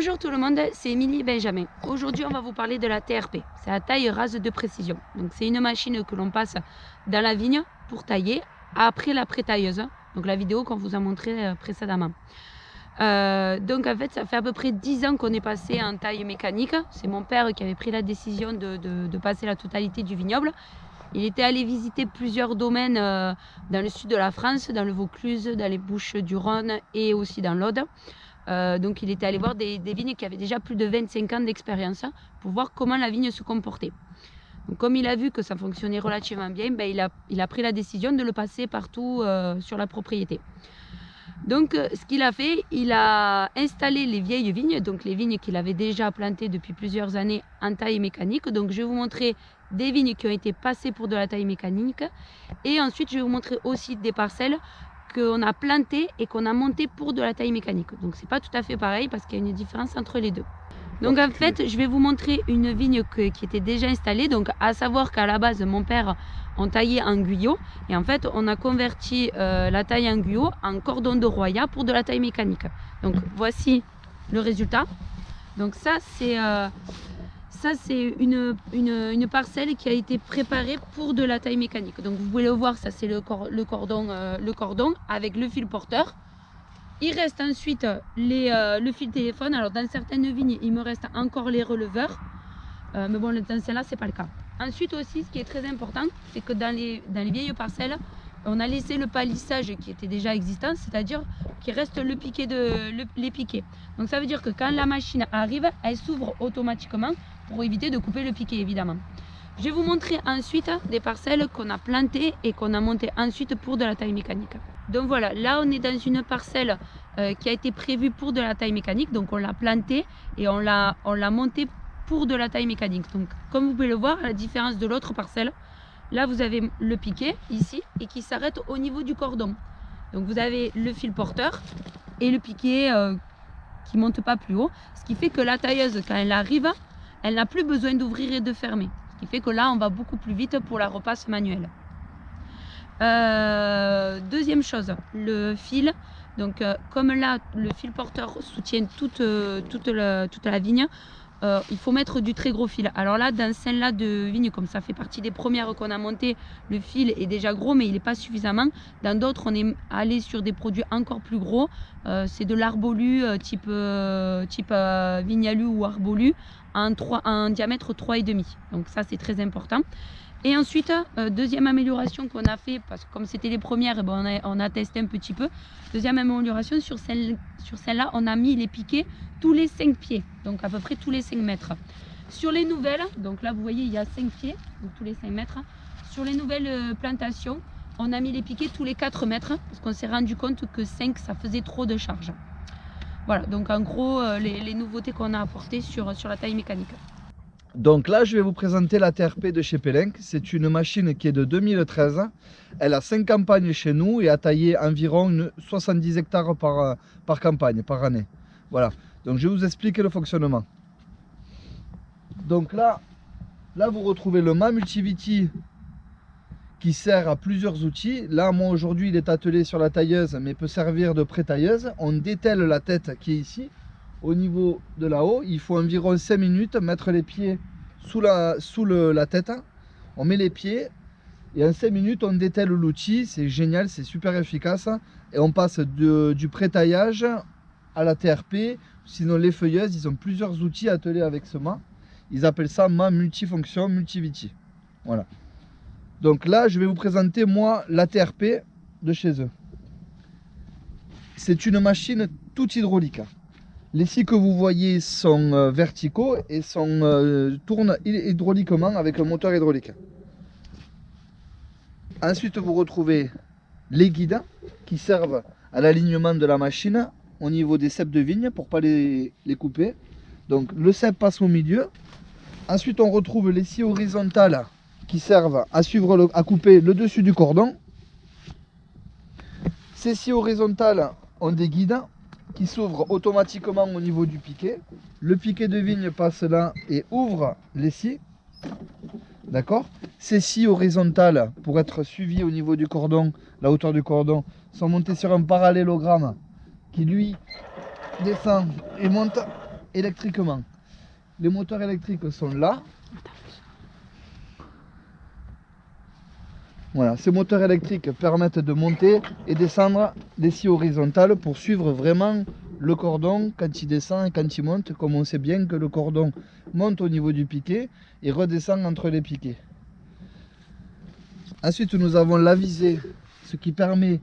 Bonjour tout le monde, c'est Émilie et Benjamin. Aujourd'hui, on va vous parler de la TRP. C'est la taille rase de précision. Donc, c'est une machine que l'on passe dans la vigne pour tailler après la pré-tailleuse. Donc, la vidéo qu'on vous a montrée précédemment. Donc, en fait, ça fait à peu près 10 ans qu'on est passé en taille mécanique. C'est mon père qui avait pris la décision de passer la totalité du vignoble. Il était allé visiter plusieurs domaines dans le sud de la France, dans le Vaucluse, dans les Bouches-du-Rhône et aussi dans l'Aude. Donc il était allé voir des vignes qui avaient déjà plus de 25 ans d'expérience pour voir comment la vigne se comportait. Donc, comme il a vu que ça fonctionnait relativement bien, il a pris la décision de le passer partout sur la propriété. Donc ce qu'il a fait, il a installé les vieilles vignes, donc les vignes qu'il avait déjà plantées depuis plusieurs années en taille mécanique. Donc je vais vous montrer des vignes qui ont été passées pour de la taille mécanique et ensuite je vais vous montrer aussi des parcelles qu'on a planté et qu'on a monté pour de la taille mécanique. Donc c'est pas tout à fait pareil parce qu'il y a une différence entre les deux. Donc en fait, je vais vous montrer une vigne qui était déjà installée. Donc à savoir qu'à la base, mon père en taillait en guyot. Et en fait, on a converti la taille en guyot en cordon de Roya pour de la taille mécanique. Donc voici le résultat. Donc ça, c'est une parcelle qui a été préparée pour de la taille mécanique. Donc vous pouvez le voir, ça c'est le cordon avec le fil porteur. Il reste ensuite le fil téléphone. Alors dans certaines vignes, il me reste encore les releveurs. Mais bon, dans celle-là, c'est pas le cas. Ensuite aussi, ce qui est très important, c'est que dans les vieilles parcelles, on a laissé le palissage qui était déjà existant, c'est-à-dire qu'il reste les piquets. Donc ça veut dire que quand la machine arrive, elle s'ouvre automatiquement pour éviter de couper le piquet, évidemment. Je vais vous montrer ensuite des parcelles qu'on a plantées et qu'on a montées ensuite pour de la taille mécanique. Donc voilà, là on est dans une parcelle qui a été prévue pour de la taille mécanique. Donc on l'a plantée et on l'a montée pour de la taille mécanique. Donc comme vous pouvez le voir, à la différence de l'autre parcelle, là vous avez le piquet ici et qui s'arrête au niveau du cordon. Donc vous avez le fil porteur et le piquet qui ne monte pas plus haut. Ce qui fait que la tailleuse, quand elle arrive, elle n'a plus besoin d'ouvrir et de fermer. Ce qui fait que là, on va beaucoup plus vite pour la repasse manuelle. Deuxième chose, le fil. Donc comme là, le fil porteur soutient toute la vigne, il faut mettre du très gros fil. Alors là, dans celle-là de vigne, comme ça fait partie des premières qu'on a montées, le fil est déjà gros, mais il n'est pas suffisamment. Dans d'autres, on est allé sur des produits encore plus gros. C'est de l'arbolu type Vignalu ou arbolu en diamètre 3,5. Donc ça, c'est très important. Et ensuite, deuxième amélioration qu'on a fait, parce que comme c'était les premières, on a testé un petit peu. Deuxième amélioration, sur celle-là, on a mis les piquets tous les 5 pieds, donc à peu près tous les 5 mètres. Sur les nouvelles, donc là vous voyez il y a 5 pieds, donc tous les 5 mètres. Sur les nouvelles plantations, on a mis les piquets tous les 4 mètres, parce qu'on s'est rendu compte que 5 ça faisait trop de charge. Voilà, donc en gros les nouveautés qu'on a apportées sur la taille mécanique. Donc là, je vais vous présenter la TRP de chez Pellenc. C'est une machine qui est de 2013. Elle a 5 campagnes chez nous et a taillé environ 70 hectares par campagne, par année. Voilà, donc je vais vous expliquer le fonctionnement. Donc là vous retrouvez le mât multiviti qui sert à plusieurs outils. Là, moi aujourd'hui, il est attelé sur la tailleuse, mais peut servir de pré-tailleuse. On dételle la tête qui est ici. Au niveau de là-haut, il faut environ 5 minutes mettre les pieds sous la tête. On met les pieds et en 5 minutes on dételle l'outil. C'est génial, c'est super efficace. Et on passe du pré-taillage à la TRP. Sinon les feuilleuses, ils ont plusieurs outils attelés avec ce mât. Ils appellent ça mât multifonction multiviti. Voilà. Donc là, je vais vous présenter moi la TRP de chez eux. C'est une machine toute hydraulique. Les scies que vous voyez sont verticaux et tournent hydrauliquement avec un moteur hydraulique. Ensuite, vous retrouvez les guides qui servent à l'alignement de la machine au niveau des ceps de vigne pour ne pas les couper. Donc le cep passe au milieu. Ensuite, on retrouve les scies horizontales qui servent à couper le dessus du cordon. Ces scies horizontales ont des guides qui s'ouvre automatiquement au niveau du piquet. Le piquet de vigne passe là et ouvre les scies. D'accord. Ces scies horizontales, pour être suivies au niveau du cordon, la hauteur du cordon, sont montées sur un parallélogramme qui lui descend et monte électriquement. Les moteurs électriques sont là. Voilà, ces moteurs électriques permettent de monter et descendre des scies horizontales pour suivre vraiment le cordon quand il descend et quand il monte, comme on sait bien que le cordon monte au niveau du piquet et redescend entre les piquets. Ensuite, nous avons la visée, ce qui permet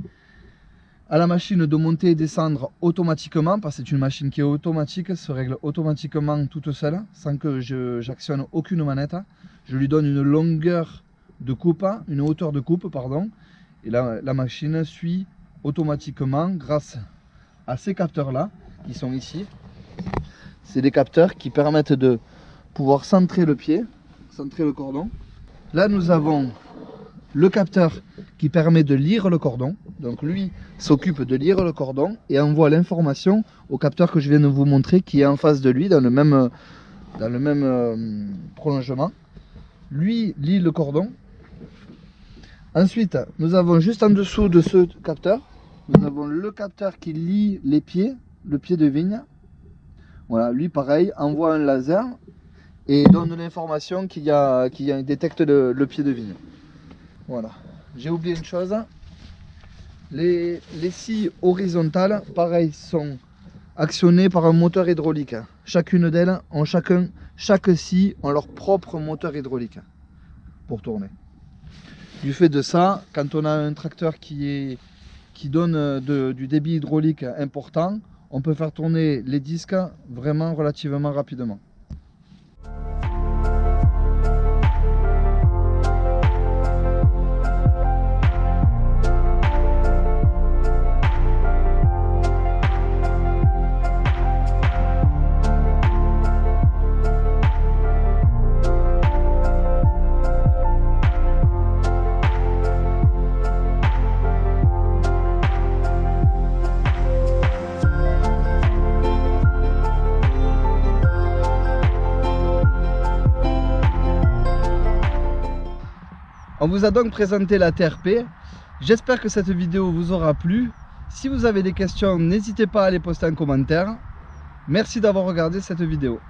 à la machine de monter et descendre automatiquement, parce que c'est une machine qui est automatique, se règle automatiquement toute seule, sans que j'actionne aucune manette. Je lui donne une longueur de coupe, une hauteur de coupe, pardon, et là, la machine suit automatiquement grâce à ces capteurs là qui sont ici. C'est des capteurs qui permettent de pouvoir centrer le pied, centrer le cordon. Là nous avons le capteur qui permet de lire le cordon, donc lui s'occupe de lire le cordon et envoie l'information au capteur que je viens de vous montrer qui est en face de lui dans le même prolongement. Lui lit le cordon. Ensuite, nous avons juste en dessous de ce capteur, nous avons le capteur qui lie les pieds, le pied de vigne. Voilà, lui pareil, envoie un laser et donne l'information qu'il détecte le pied de vigne. Voilà, j'ai oublié une chose. Les scies horizontales, pareil, sont actionnées par un moteur hydraulique. Chacune d'elles ont chaque scie ont leur propre moteur hydraulique pour tourner. Du fait de ça, quand on a un tracteur qui donne du débit hydraulique important, on peut faire tourner les disques vraiment relativement rapidement. On vous a donc présenté la TRP. J'espère que cette vidéo vous aura plu. Si vous avez des questions, n'hésitez pas à les poster en commentaire. Merci d'avoir regardé cette vidéo.